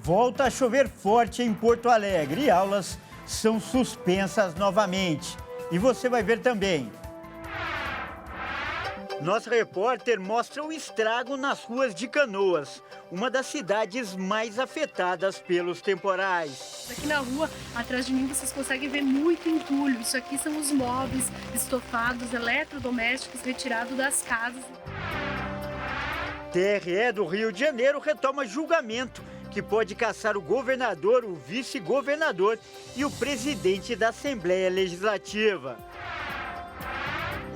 Volta a chover forte em Porto Alegre e aulas são suspensas novamente. E você vai ver também. Nosso repórter mostra o estrago nas ruas de Canoas, uma das cidades mais afetadas pelos temporais. Aqui na rua, atrás de mim, vocês conseguem ver muito entulho. Isso aqui são os móveis, estofados, eletrodomésticos retirados das casas. TRE do Rio de Janeiro retoma julgamento que pode caçar o governador, o vice-governador e o presidente da Assembleia Legislativa.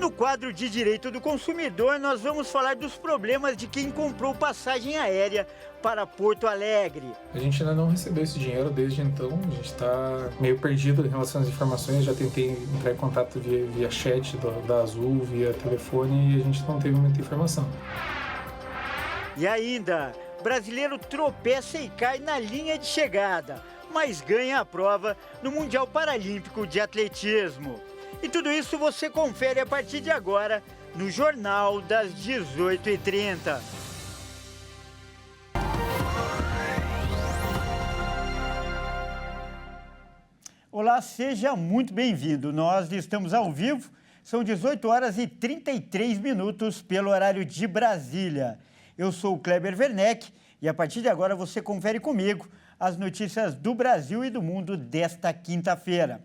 No quadro de Direito do Consumidor, nós vamos falar dos problemas de quem comprou passagem aérea para Porto Alegre. A gente ainda não recebeu esse dinheiro desde então, a gente está meio perdido em relação às informações, já tentei entrar em contato via chat da Azul, via telefone, e a gente não teve muita informação. E ainda, brasileiro tropeça e cai na linha de chegada, mas ganha a prova no Mundial Paralímpico de Atletismo. E tudo isso você confere a partir de agora no Jornal das 18h30. Olá, seja muito bem-vindo. Nós estamos ao vivo, são 18h33 pelo horário de Brasília. Eu sou o Kleber Werneck e a partir de agora você confere comigo as notícias do Brasil e do mundo desta quinta-feira.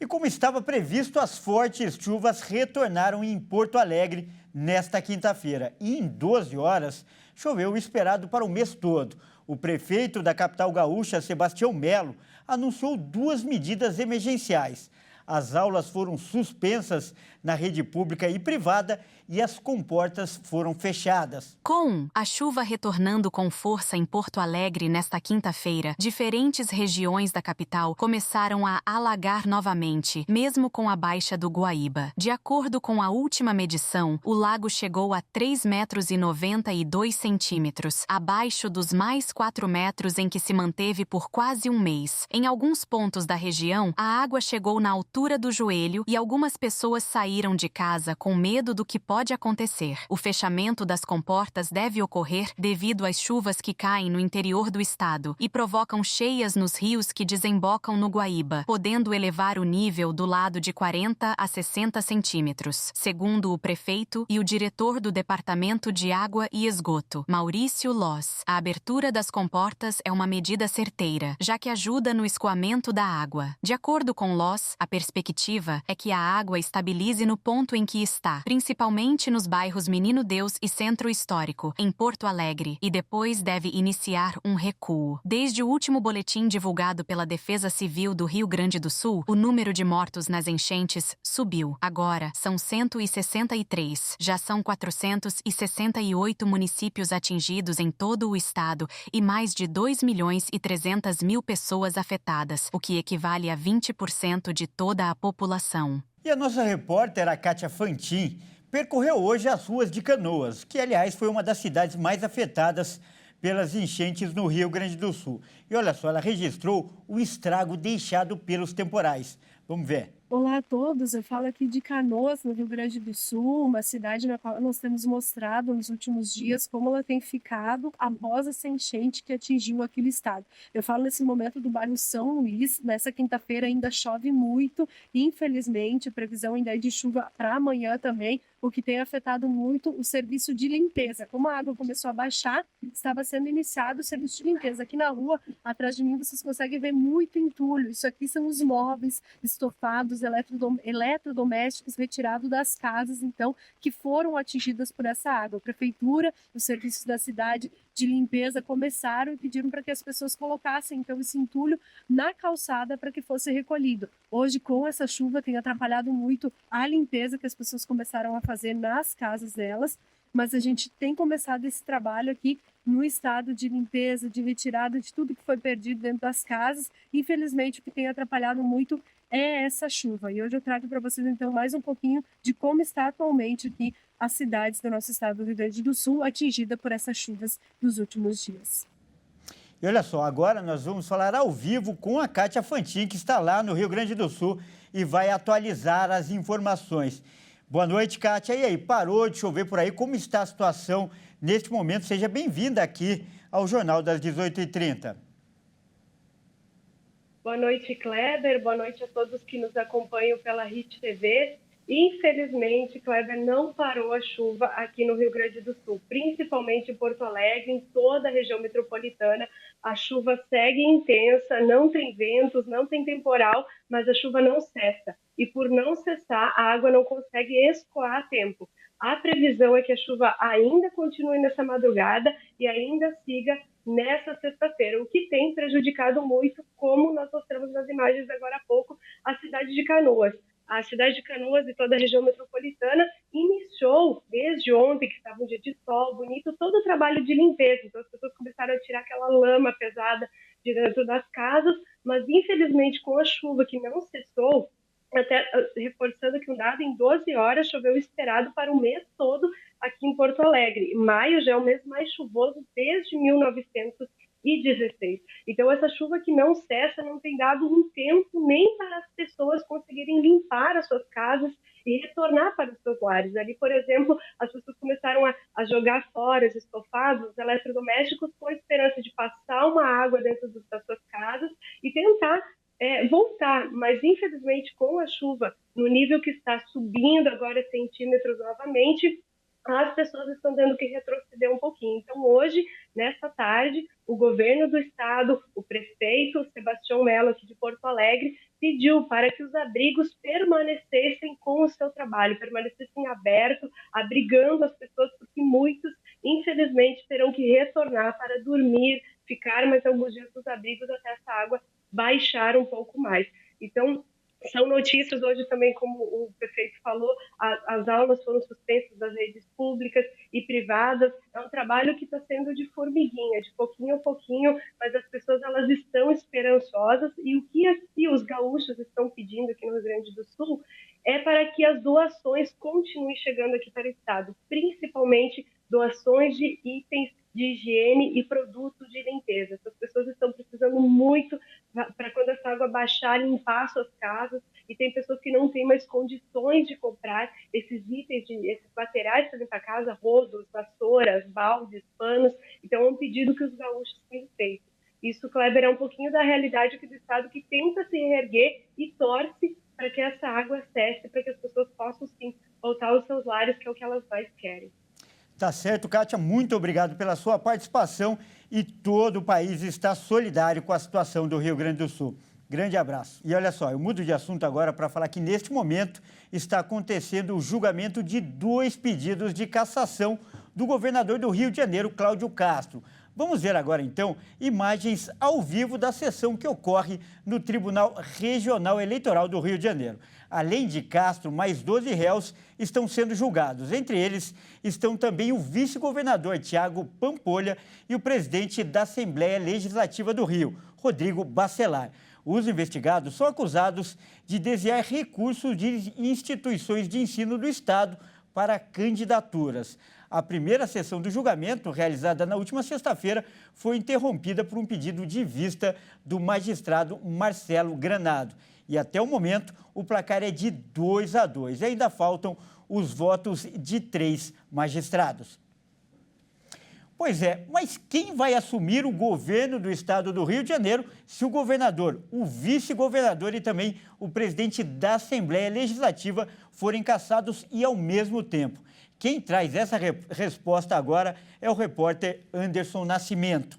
E como estava previsto, as fortes chuvas retornaram em Porto Alegre nesta quinta-feira. E em 12 horas, choveu o esperado para o mês todo. O prefeito da capital gaúcha, Sebastião Melo, anunciou 2 medidas emergenciais. As aulas foram suspensas na rede pública e privada e as comportas foram fechadas. Com a chuva retornando com força em Porto Alegre nesta quinta-feira, diferentes regiões da capital começaram a alagar novamente, mesmo com a baixa do Guaíba. De acordo com a última medição, o lago chegou a 3,92 metros, abaixo dos mais 4 metros em que se manteve por quase um mês. Em alguns pontos da região, a água chegou na altura do joelho e algumas pessoas saíram de casa com medo do que pode acontecer. O fechamento das comportas deve ocorrer devido às chuvas que caem no interior do estado e provocam cheias nos rios que desembocam no Guaíba, podendo elevar o nível do lado de 40 a 60 centímetros, segundo o prefeito e o diretor do Departamento de Água e Esgoto, Maurício Loss. A abertura das comportas é uma medida certeira, já que ajuda no escoamento da água. De acordo com Loss, a perspectiva é que a água estabilize no ponto em que está, principalmente nos bairros Menino Deus e Centro Histórico, em Porto Alegre, e depois deve iniciar um recuo. Desde o último boletim divulgado pela Defesa Civil do Rio Grande do Sul, o número de mortos nas enchentes subiu. Agora, são 163. Já são 468 municípios atingidos em todo o estado e mais de 2.300.000 pessoas afetadas, o que equivale a 20% de toda a população. E a nossa repórter, a Kátia Fantin, percorreu hoje as ruas de Canoas, que, aliás, foi uma das cidades mais afetadas pelas enchentes no Rio Grande do Sul. E olha só, ela registrou o estrago deixado pelos temporais. Vamos ver. Olá a todos, eu falo aqui de Canoas, no Rio Grande do Sul, uma cidade na qual nós temos mostrado nos últimos dias como ela tem ficado após essa enchente que atingiu aquele estado. Eu falo nesse momento do bairro São Luís, nessa quinta-feira ainda chove muito, e infelizmente a previsão ainda é de chuva para amanhã também, o que tem afetado muito o serviço de limpeza. Como a água começou a baixar, estava sendo iniciado o serviço de limpeza. Aqui na rua, atrás de mim, vocês conseguem ver muito entulho. Isso aqui são os móveis estofados, eletrodomésticos retirados das casas, então, que foram atingidas por essa água. A prefeitura, os serviços da cidade de limpeza começaram e pediram para que as pessoas colocassem, então, esse entulho na calçada para que fosse recolhido. Hoje, com essa chuva, tem atrapalhado muito a limpeza que as pessoas começaram a fazer nas casas delas, mas a gente tem começado esse trabalho aqui no estado de limpeza, de retirada de tudo que foi perdido dentro das casas. Infelizmente, o que tem atrapalhado muito é essa chuva. E hoje eu trago para vocês, então, mais um pouquinho de como está atualmente aqui as cidades do nosso estado do Rio Grande do Sul, atingida por essas chuvas dos últimos dias. E olha só, agora nós vamos falar ao vivo com a Kátia Fantin, que está lá no Rio Grande do Sul e vai atualizar as informações. Boa noite, Kátia. E aí, parou de chover por aí? Como está a situação neste momento? Seja bem-vinda aqui ao Jornal das 18h30. Boa noite, Kleber. Boa noite a todos que nos acompanham pela RIT TV. Infelizmente, Kleber, não parou a chuva aqui no Rio Grande do Sul, principalmente em Porto Alegre, em toda a região metropolitana. A chuva segue intensa, não tem ventos, não tem temporal, mas a chuva não cessa. E por não cessar, a água não consegue escoar a tempo. A previsão é que a chuva ainda continue nessa madrugada e ainda siga nessa sexta-feira, o que tem prejudicado muito, como nós mostramos nas imagens agora há pouco, a cidade de Canoas. A cidade de Canoas e toda a região metropolitana iniciou, desde ontem, que estava um dia de sol, bonito, todo o trabalho de limpeza. Então, as pessoas começaram a tirar aquela lama pesada de dentro das casas, mas, infelizmente, com a chuva que não cessou, até reforçando que um dado, em 12 horas choveu esperado para o mês todo aqui em Porto Alegre. Maio já é o mês mais chuvoso desde 1916. Então, essa chuva que não cessa não tem dado um tempo nem para as pessoas conseguirem limpar as suas casas e retornar para os seus lares. Ali, por exemplo, as pessoas começaram a jogar fora os estofados, os eletrodomésticos, com a esperança de passar uma água dentro das suas casas e tentar voltar, mas infelizmente com a chuva no nível que está subindo agora centímetros novamente, as pessoas estão tendo que retroceder um pouquinho. Então hoje, nesta tarde, o governo do estado, o prefeito Sebastião Mello aqui de Porto Alegre, pediu para que os abrigos permanecessem com o seu trabalho, permanecessem abertos, abrigando as pessoas, porque muitos, infelizmente, terão que retornar para dormir, ficar mais alguns dias nos abrigos até essa água baixar um pouco mais. Então, são notícias hoje também, como o prefeito falou, as aulas foram suspensas das redes públicas e privadas. É um trabalho que está sendo de formiguinha, de pouquinho a pouquinho, mas as pessoas elas estão esperançosas e o que aqui os gaúchos estão pedindo aqui no Rio Grande do Sul é para que as doações continuem chegando aqui para o estado, principalmente doações de itens de higiene e produtos de limpeza. Essas pessoas estão precisando muito para quando essa água baixar, limpar suas casas, e tem pessoas que não têm mais condições de comprar esses itens, esses materiais para limpar a casa, rodos, vassouras, baldes, panos. Então é um pedido que os gaúchos têm feito. Isso, Kleber, é um pouquinho da realidade aqui do estado, que tenta se reerguer e torce para que essa água cesse, para que as pessoas possam sim voltar aos seus lares, que é o que elas mais querem. Tá certo, Kátia, muito obrigado pela sua participação e todo o país está solidário com a situação do Rio Grande do Sul. Grande abraço. E olha só, eu mudo de assunto agora para falar que neste momento está acontecendo o julgamento de 2 pedidos de cassação do governador do Rio de Janeiro, Cláudio Castro. Vamos ver agora, então, imagens ao vivo da sessão que ocorre no Tribunal Regional Eleitoral do Rio de Janeiro. Além de Castro, mais 12 réus estão sendo julgados. Entre eles estão também o vice-governador Tiago Pampolha e o presidente da Assembleia Legislativa do Rio, Rodrigo Bacelar. Os investigados são acusados de desviar recursos de instituições de ensino do Estado para candidaturas. A primeira sessão do julgamento, realizada na última sexta-feira, foi interrompida por um pedido de vista do magistrado Marcelo Granado. E até o momento, o placar é de 2-2. E ainda faltam os votos de 3 magistrados. Pois é, mas quem vai assumir o governo do estado do Rio de Janeiro se o governador, o vice-governador e também o presidente da Assembleia Legislativa forem cassados e ao mesmo tempo? Quem traz essa resposta agora é o repórter Anderson Nascimento.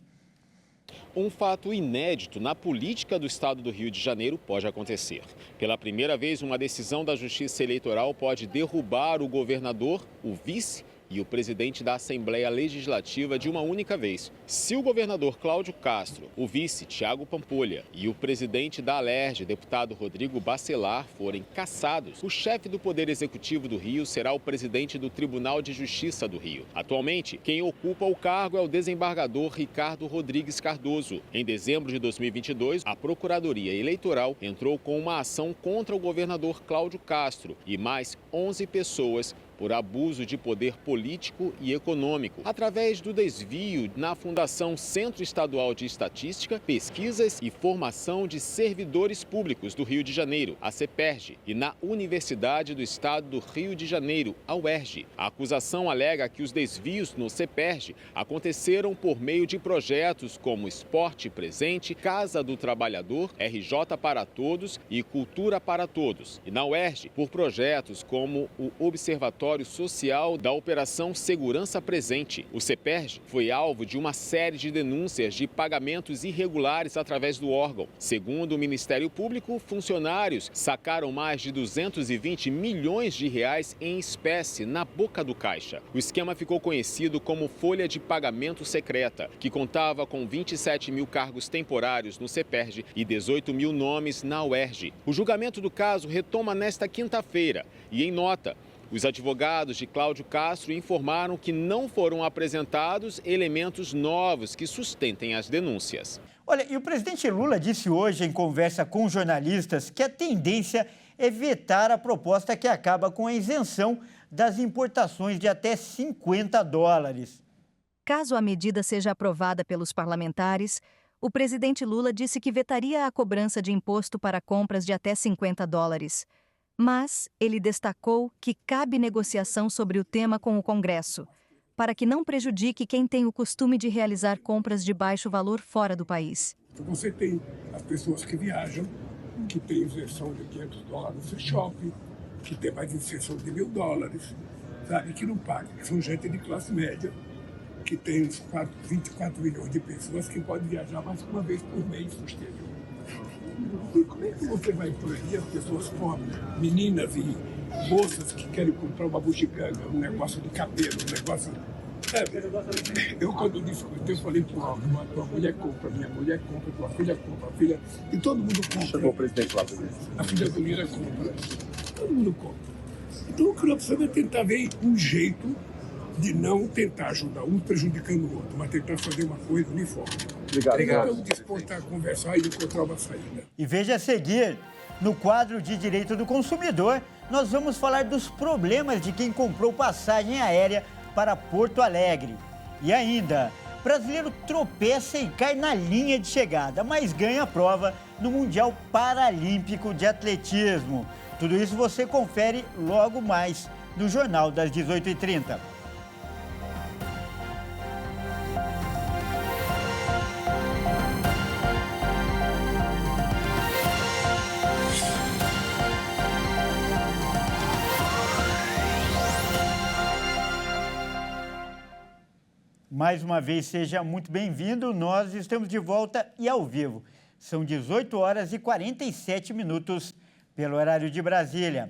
Um fato inédito na política do estado do Rio de Janeiro pode acontecer. Pela primeira vez, uma decisão da Justiça Eleitoral pode derrubar o governador, o vice e o presidente da Assembleia Legislativa de uma única vez. Se o governador Cláudio Castro, o vice Tiago Pampolha e o presidente da Alerj, deputado Rodrigo Bacelar, forem cassados, o chefe do Poder Executivo do Rio será o presidente do Tribunal de Justiça do Rio. Atualmente, quem ocupa o cargo é o desembargador Ricardo Rodrigues Cardoso. Em dezembro de 2022, a Procuradoria Eleitoral entrou com uma ação contra o governador Cláudio Castro e mais 11 pessoas por abuso de poder político e econômico, através do desvio na Fundação Centro Estadual de Estatística, Pesquisas e Formação de Servidores Públicos do Rio de Janeiro, a CEPERJ, e na Universidade do Estado do Rio de Janeiro, a UERJ. A acusação alega que os desvios no CEPERJ aconteceram por meio de projetos como Esporte Presente, Casa do Trabalhador, RJ para Todos e Cultura para Todos. E na UERJ, por projetos como o Observatório Social da Operação Segurança Presente. O CEPERJ foi alvo de uma série de denúncias de pagamentos irregulares através do órgão. Segundo o Ministério Público, funcionários sacaram mais de 220 milhões de reais em espécie na boca do caixa. O esquema ficou conhecido como Folha de Pagamento Secreta, que contava com 27 mil cargos temporários no CEPERJ e 18 mil nomes na UERJ. O julgamento do caso retoma nesta quinta-feira e, em nota, os advogados de Cláudio Castro informaram que não foram apresentados elementos novos que sustentem as denúncias. Olha, e o presidente Lula disse hoje, em conversa com jornalistas, que a tendência é vetar a proposta que acaba com a isenção das importações de até $50. Caso a medida seja aprovada pelos parlamentares, o presidente Lula disse que vetaria a cobrança de imposto para compras de até $50. Mas ele destacou que cabe negociação sobre o tema com o Congresso, para que não prejudique quem tem o costume de realizar compras de baixo valor fora do país. Você tem as pessoas que viajam, que têm isenção de $500 no shopping, que tem mais isenção de $1.000, sabe, que não pagam. São gente de classe média, que tem uns 24 milhões de pessoas que podem viajar mais uma vez por mês no exterior. E como é que você vai proibir as pessoas pobres, meninas e moças que querem comprar uma bugiganga, um negócio de cabelo, um negócio... Eu, quando discuti, eu falei para o tua mulher compra, minha mulher compra, tua filha compra, a filha... E todo mundo compra. Chegou o presidente lá. A filha do Lira compra. Todo mundo compra. Então o que nós precisamos é tentar ver um jeito de não tentar ajudar um prejudicando o outro, mas tentar fazer uma coisa uniforme. Obrigado. Vamos disposto a conversar e encontrar uma saída. E veja a seguir, no quadro de Direito do Consumidor, nós vamos falar dos problemas de quem comprou passagem aérea para Porto Alegre. E ainda, brasileiro tropeça e cai na linha de chegada, mas ganha a prova no Mundial Paralímpico de Atletismo. Tudo isso você confere logo mais no Jornal das 18h30. Mais uma vez, seja muito bem-vindo. Nós estamos de volta e ao vivo. São 18h47 pelo horário de Brasília.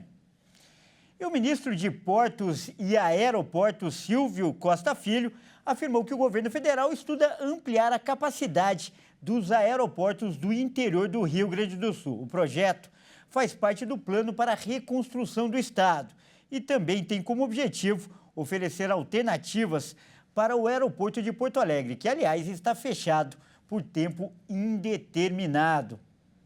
E o ministro de Portos e Aeroportos, Silvio Costa Filho, afirmou que o governo federal estuda ampliar a capacidade dos aeroportos do interior do Rio Grande do Sul. O projeto faz parte do plano para a reconstrução do estado e também tem como objetivo oferecer alternativas para o aeroporto de Porto Alegre, que, aliás, está fechado por tempo indeterminado.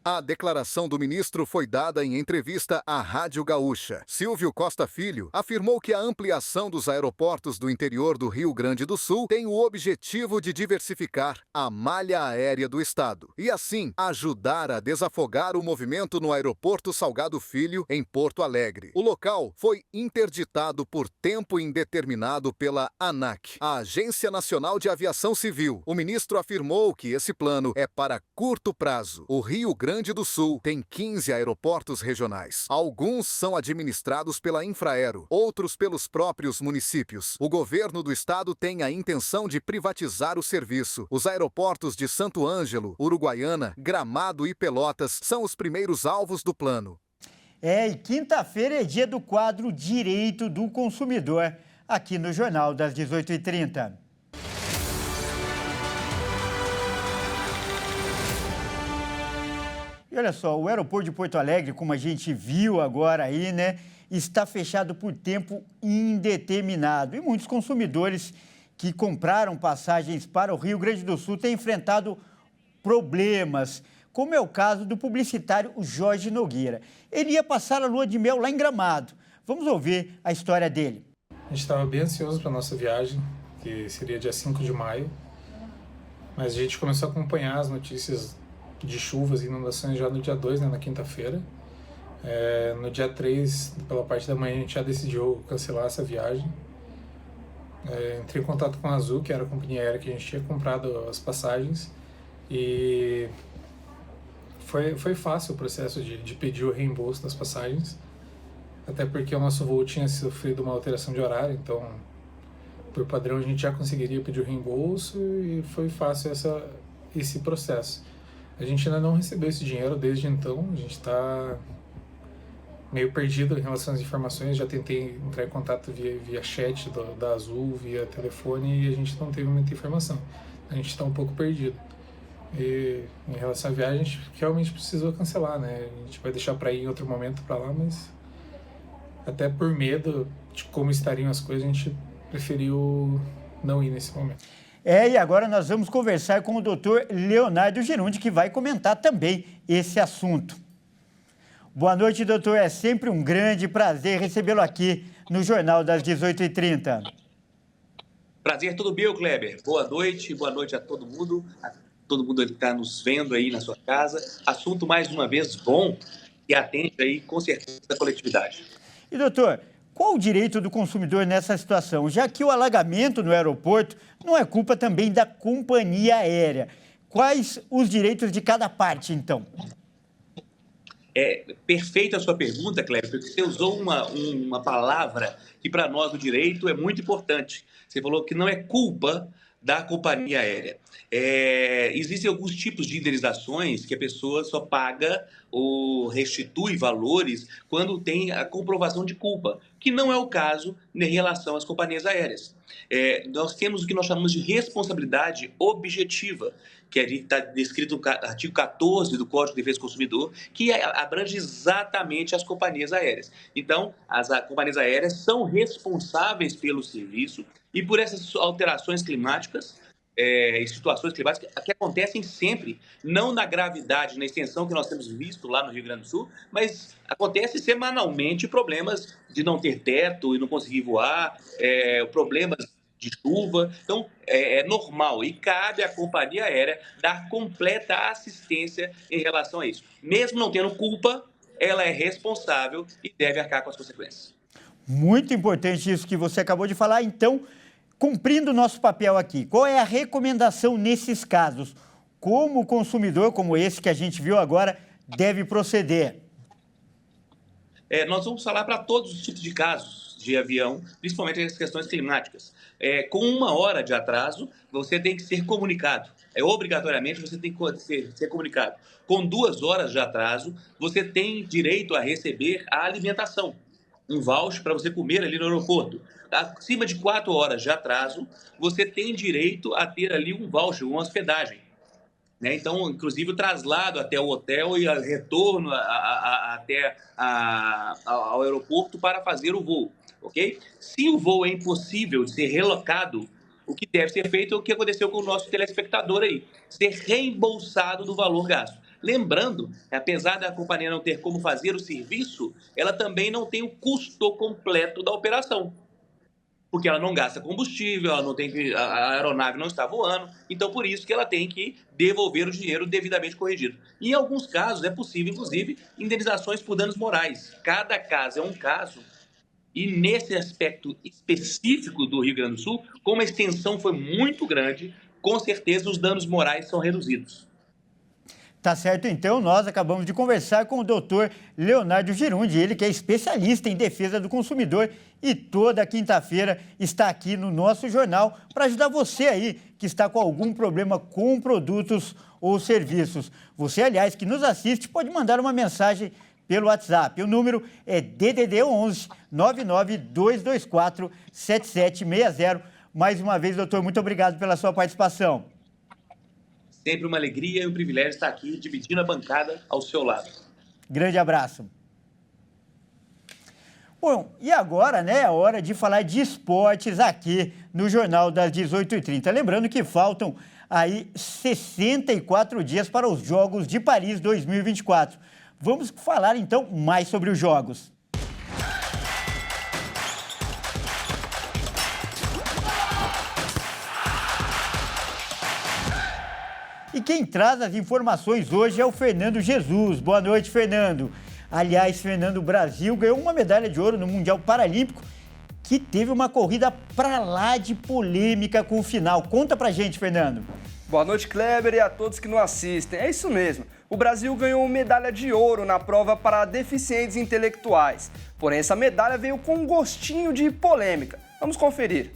A declaração do ministro foi dada em entrevista à Rádio Gaúcha. Silvio Costa Filho afirmou que a ampliação dos aeroportos do interior do Rio Grande do Sul tem o objetivo de diversificar a malha aérea do estado e, assim, ajudar a desafogar o movimento no aeroporto Salgado Filho, em Porto Alegre. O local foi interditado por tempo indeterminado pela ANAC, a Agência Nacional de Aviação Civil. O ministro afirmou que esse plano é para curto prazo. O Rio Grande do Sul tem 15 aeroportos regionais. Alguns são administrados pela Infraero, outros pelos próprios municípios. O governo do estado tem a intenção de privatizar o serviço. Os aeroportos de Santo Ângelo, Uruguaiana, Gramado e Pelotas são os primeiros alvos do plano. E quinta-feira é dia do quadro Direito do Consumidor, aqui no Jornal das 18h30. E olha só, o aeroporto de Porto Alegre, como a gente viu agora aí, né, está fechado por tempo indeterminado. E muitos consumidores que compraram passagens para o Rio Grande do Sul têm enfrentado problemas, como é o caso do publicitário Jorge Nogueira. Ele ia passar a lua de mel lá em Gramado. Vamos ouvir a história dele. A gente estava bem ansioso para a nossa viagem, que seria dia 5 de maio, mas a gente começou a acompanhar as notícias de chuvas e inundações já no dia 2, né, na quinta-feira. No dia 3, pela parte da manhã, a gente já decidiu cancelar essa viagem. Entrei em contato com a Azul, que era a companhia aérea que a gente tinha comprado as passagens, e foi fácil o processo de pedir o reembolso das passagens, até porque o nosso voo tinha sofrido uma alteração de horário, então, por padrão, a gente já conseguiria pedir o reembolso e foi fácil esse processo. A gente ainda não recebeu esse dinheiro desde então, a gente está meio perdido em relação às informações, já tentei entrar em contato via chat da Azul, via telefone, e a gente não teve muita informação. A gente está um pouco perdido. E em relação à viagem, a gente realmente precisou cancelar, né? A gente vai deixar para ir em outro momento para lá, mas até por medo de como estariam as coisas, a gente preferiu não ir nesse momento. E agora nós vamos conversar com o Dr. Leonardo Girundi, que vai comentar também esse assunto. Boa noite, doutor. É sempre um grande prazer recebê-lo aqui no Jornal das 18h30. Prazer todo meu, Kleber. Boa noite a todo mundo que está nos vendo aí na sua casa. Assunto, mais uma vez, bom e atende aí, com certeza, a coletividade. E, doutor, qual o direito do consumidor nessa situação? Já que o alagamento no aeroporto não é culpa também da companhia aérea. Quais os direitos de cada parte, então? É perfeita a sua pergunta, Kleber, porque você usou uma palavra que para nós do direito é muito importante. Você falou que não é culpa da companhia aérea. Existem alguns tipos de indenizações que a pessoa só paga ou restitui valores quando tem a comprovação de culpa, que não é o caso em relação às companhias aéreas. Nós temos o que nós chamamos de responsabilidade objetiva, que está descrito no artigo 14 do Código de Defesa do Consumidor, que abrange exatamente as companhias aéreas. Então, as companhias aéreas são responsáveis pelo serviço e por essas alterações climáticas e situações climáticas que acontecem sempre, não na gravidade, na extensão que nós temos visto lá no Rio Grande do Sul, mas acontece semanalmente problemas de não ter teto e não conseguir voar, problemas de chuva. Então, é normal e cabe à companhia aérea dar completa assistência em relação a isso. Mesmo não tendo culpa, ela é responsável e deve arcar com as consequências. Muito importante isso que você acabou de falar. Então, cumprindo o nosso papel aqui, qual é a recomendação nesses casos? Como o consumidor, como esse que a gente viu agora, deve proceder? Nós vamos falar para todos os tipos de casos de avião, principalmente as questões climáticas. Com 1 hora de atraso, você tem que ser comunicado. Obrigatoriamente, você tem que ser comunicado. Com 2 horas de atraso, você tem direito a receber a alimentação, um voucher para você comer ali no aeroporto. Acima de 4 horas de atraso, você tem direito a ter ali um voucher, uma hospedagem. Então, inclusive, o traslado até o hotel e o retorno até ao aeroporto para fazer o voo. Okay? Se o voo é impossível de ser relocado, o que deve ser feito é o que aconteceu com o nosso telespectador aí, ser reembolsado do valor gasto. Lembrando, apesar da companhia não ter como fazer o serviço, ela também não tem o custo completo da operação, porque ela não gasta combustível, ela não tem a aeronave não está voando, então por isso que ela tem que devolver o dinheiro devidamente corrigido. E em alguns casos é possível, inclusive, indenizações por danos morais. Cada caso é um caso. E nesse aspecto específico do Rio Grande do Sul, como a extensão foi muito grande, com certeza os danos morais são reduzidos. Tá certo, então, nós acabamos de conversar com o doutor Leonardo Girundi, ele que é especialista em defesa do consumidor e toda quinta-feira está aqui no nosso jornal para ajudar você aí que está com algum problema com produtos ou serviços. Você, aliás, que nos assiste, pode mandar uma mensagem pelo WhatsApp. O número é DDD 11 99224 7760. Mais uma vez, doutor, muito obrigado pela sua participação. Sempre uma alegria e um privilégio estar aqui dividindo a bancada ao seu lado. Grande abraço. Bom, e agora, né, é hora de falar de esportes aqui no Jornal das 18h30. Lembrando que faltam aí 64 dias para os Jogos de Paris 2024. Vamos falar, então, mais sobre os Jogos. E quem traz as informações hoje é o Fernando Jesus. Boa noite, Fernando. Aliás, Fernando, o Brasil ganhou uma medalha de ouro no Mundial Paralímpico, que teve uma corrida pra lá de polêmica com o final. Conta pra gente, Fernando. Boa noite, Kleber, e a todos que nos assistem. É isso mesmo. O Brasil ganhou medalha de ouro na prova para deficientes intelectuais. Porém, essa medalha veio com um gostinho de polêmica. Vamos conferir.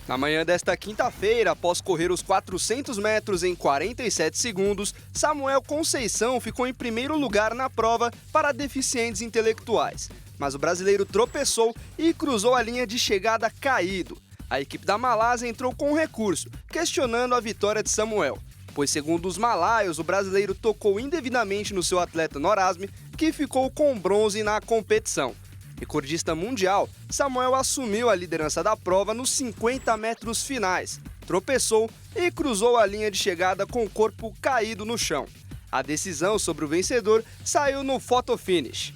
Na manhã desta quinta-feira, após correr os 400 metros em 47 segundos, Samuel Conceição ficou em primeiro lugar na prova para deficientes intelectuais. Mas o brasileiro tropeçou e cruzou a linha de chegada caído. A equipe da Malásia entrou com um recurso, questionando a vitória de Samuel, pois, segundo os malaios, o brasileiro tocou indevidamente no seu atleta Norasme, que ficou com bronze na competição. Recordista mundial, Samuel assumiu a liderança da prova nos 50 metros finais, tropeçou e cruzou a linha de chegada com o corpo caído no chão. A decisão sobre o vencedor saiu no photo finish.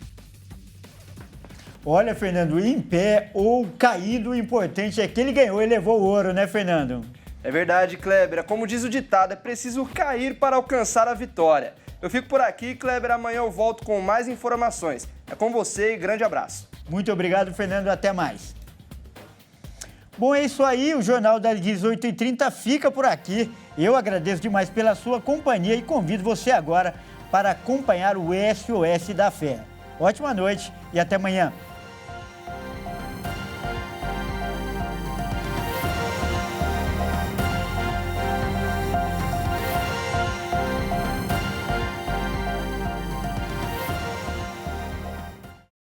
Olha, Fernando, em pé ou caído, o importante é que ele ganhou e levou o ouro, né, Fernando? É verdade, Kleber. Como diz o ditado, é preciso cair para alcançar a vitória. Eu fico por aqui, Kleber. Amanhã eu volto com mais informações. É com você e grande abraço. Muito obrigado, Fernando. Até mais. Bom, é isso aí. O Jornal das 18h30 fica por aqui. Eu agradeço demais pela sua companhia e convido você agora para acompanhar o SOS da Fé. Ótima noite e até amanhã.